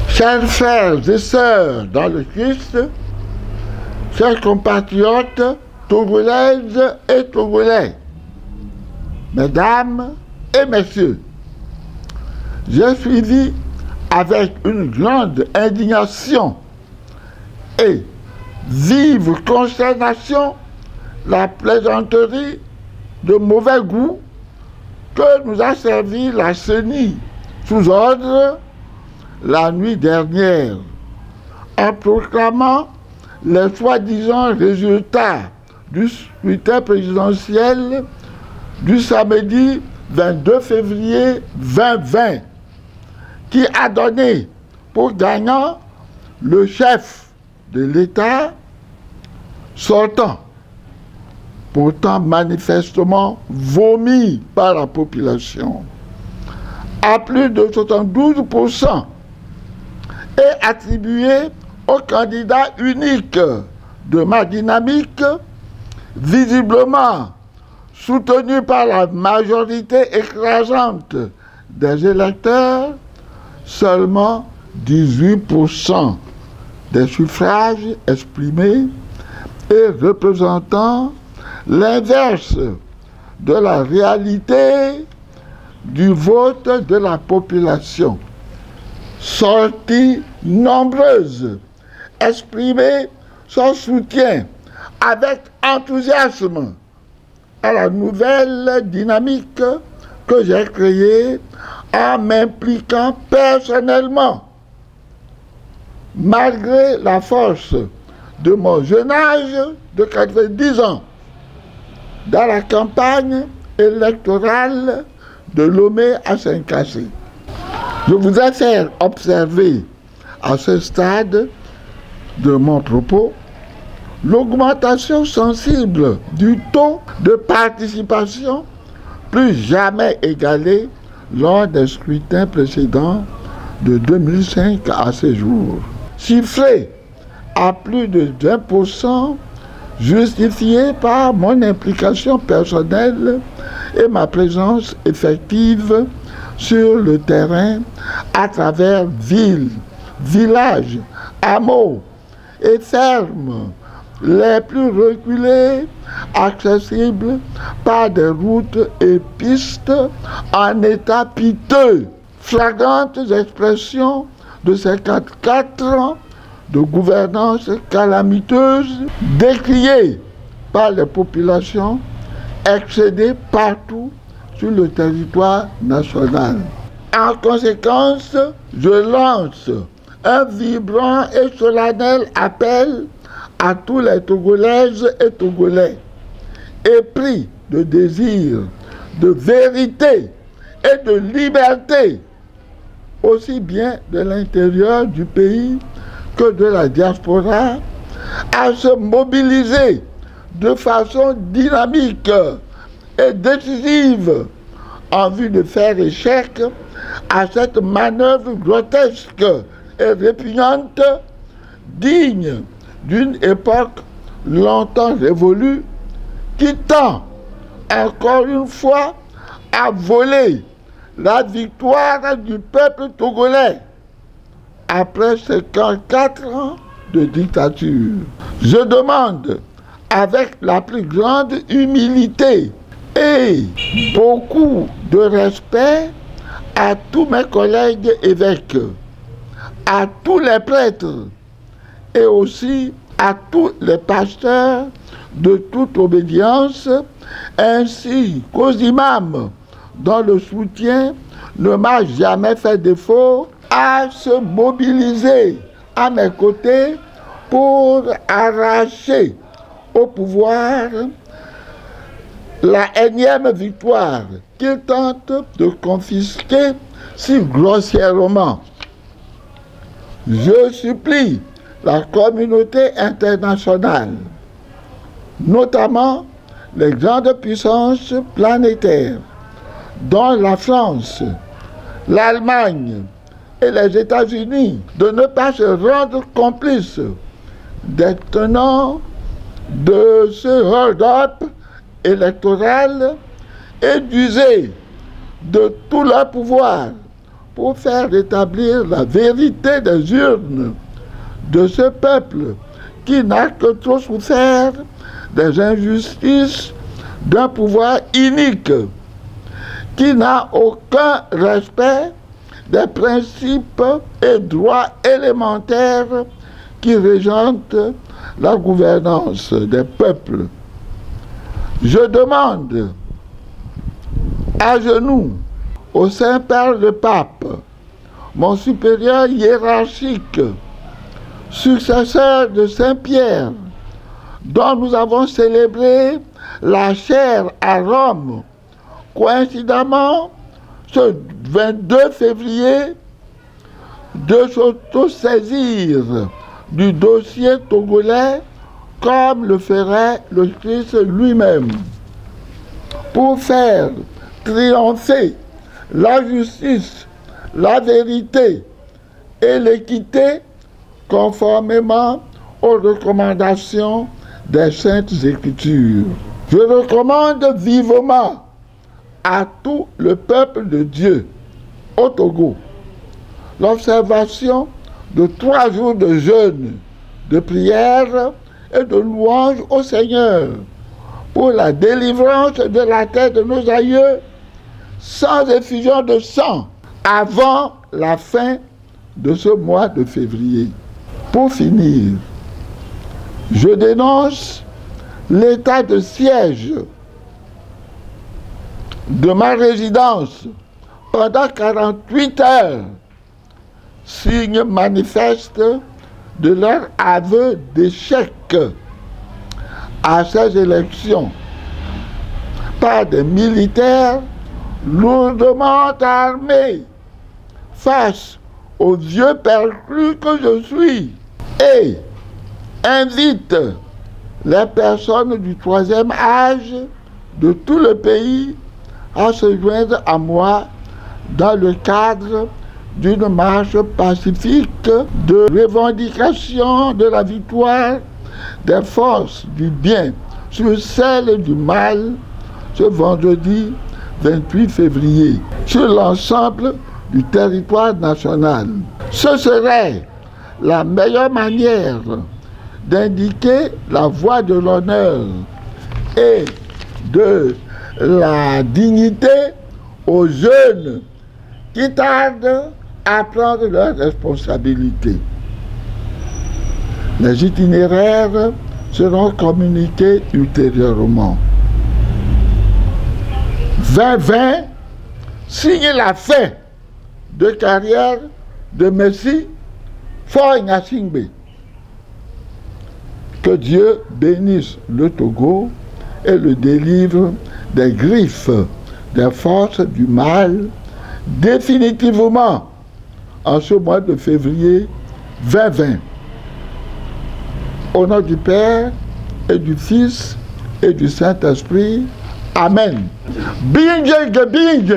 Chers frères et sœurs dans le Christ, chers compatriotes togolaises et togolais, mesdames et messieurs, j'ai suivi avec une grande indignation et vive consternation la plaisanterie de mauvais goût que nous a servi la CENI sous ordre la nuit dernière, en proclamant les soi-disant résultats du scrutin présidentiel du samedi 22 février 2020, qui a donné pour gagnant le chef de l'État sortant, pourtant manifestement vomi par la population, à plus de 72%, et attribué au candidat unique de ma dynamique, visiblement soutenu par la majorité écrasante des électeurs, seulement 18% des suffrages exprimés et représentant l'inverse de la réalité du vote de la population. Sorties nombreuses, exprimer son soutien avec enthousiasme à la nouvelle dynamique que j'ai créée en m'impliquant personnellement, malgré la force de mon jeune âge de 90 ans, dans la campagne électorale de Lomé à Saint-Cassé. Je voudrais faire observer à ce stade de mon propos l'augmentation sensible du taux de participation, plus jamais égalé lors des scrutins précédents de 2005 à ce jour. Chiffré à plus de 20%, justifié par mon implication personnelle et ma présence effective sur le terrain à travers villes, villages, hameaux et fermes les plus reculées, accessibles par des routes et pistes en état piteux. Flagrantes expressions de 54 ans de gouvernance calamiteuse décriées par les populations excédées partout sur le territoire national. En conséquence, je lance un vibrant et solennel appel à tous les Togolaises et Togolais, épris de désir, de vérité et de liberté, aussi bien de l'intérieur du pays que de la diaspora, à se mobiliser de façon dynamique et décisive en vue de faire échec à cette manœuvre grotesque et répugnante, digne d'une époque longtemps révolue, qui tend encore une fois à voler la victoire du peuple togolais après 54 ans de dictature. Je demande avec la plus grande humilité et beaucoup de respect à tous mes collègues évêques, à tous les prêtres et aussi à tous les pasteurs de toute obédience, ainsi qu'aux imams dont le soutien ne m'a jamais fait défaut, à se mobiliser à mes côtés pour arracher au pouvoir la énième victoire qu'il tente de confisquer si grossièrement. Je supplie la communauté internationale, notamment les grandes puissances planétaires, dont la France, l'Allemagne et les États-Unis, de ne pas se rendre complices des tenants de ce hold-up électoral et d'user de tout leur pouvoir pour faire rétablir la vérité des urnes de ce peuple qui n'a que trop souffert des injustices d'un pouvoir inique, qui n'a aucun respect des principes et droits élémentaires qui régentent la gouvernance des peuples. Je demande à genoux au Saint-Père le Pape, mon supérieur hiérarchique, successeur de Saint-Pierre, dont nous avons célébré la chaire à Rome, coïncidemment ce 22 février, de s'auto-saisir du dossier togolais comme le ferait le Christ lui-même, pour faire triompher la justice, la vérité et l'équité conformément aux recommandations des Saintes Écritures. Je recommande vivement à tout le peuple de Dieu au Togo l'observation de 3 jours de jeûne, de prière et de louange au Seigneur pour la délivrance de la terre de nos aïeux sans effusion de sang avant la fin de ce mois de février. Pour finir, je dénonce l'état de siège de ma résidence pendant 48 heures, signe manifeste de leur aveu d'échec à ces élections par des militaires lourdement armés face aux vieux perclus que je suis, et invite les personnes du 3e âge de tout le pays à se joindre à moi dans le cadre d'une marche pacifique de revendication de la victoire des forces du bien sur celle du mal ce vendredi 28 février sur l'ensemble du territoire national. Ce serait la meilleure manière d'indiquer la voie de l'honneur et de la dignité aux jeunes qui tardent à prendre leurs responsabilités. Les itinéraires seront communiqués ultérieurement. 2020 signe la fin de carrière de Messi Faure Gnassingbé. Que Dieu bénisse le Togo et le délivre des griffes des forces du mal définitivement en ce mois de février 2020. Au nom du Père et du Fils et du Saint-Esprit. Amen. Binge, binge.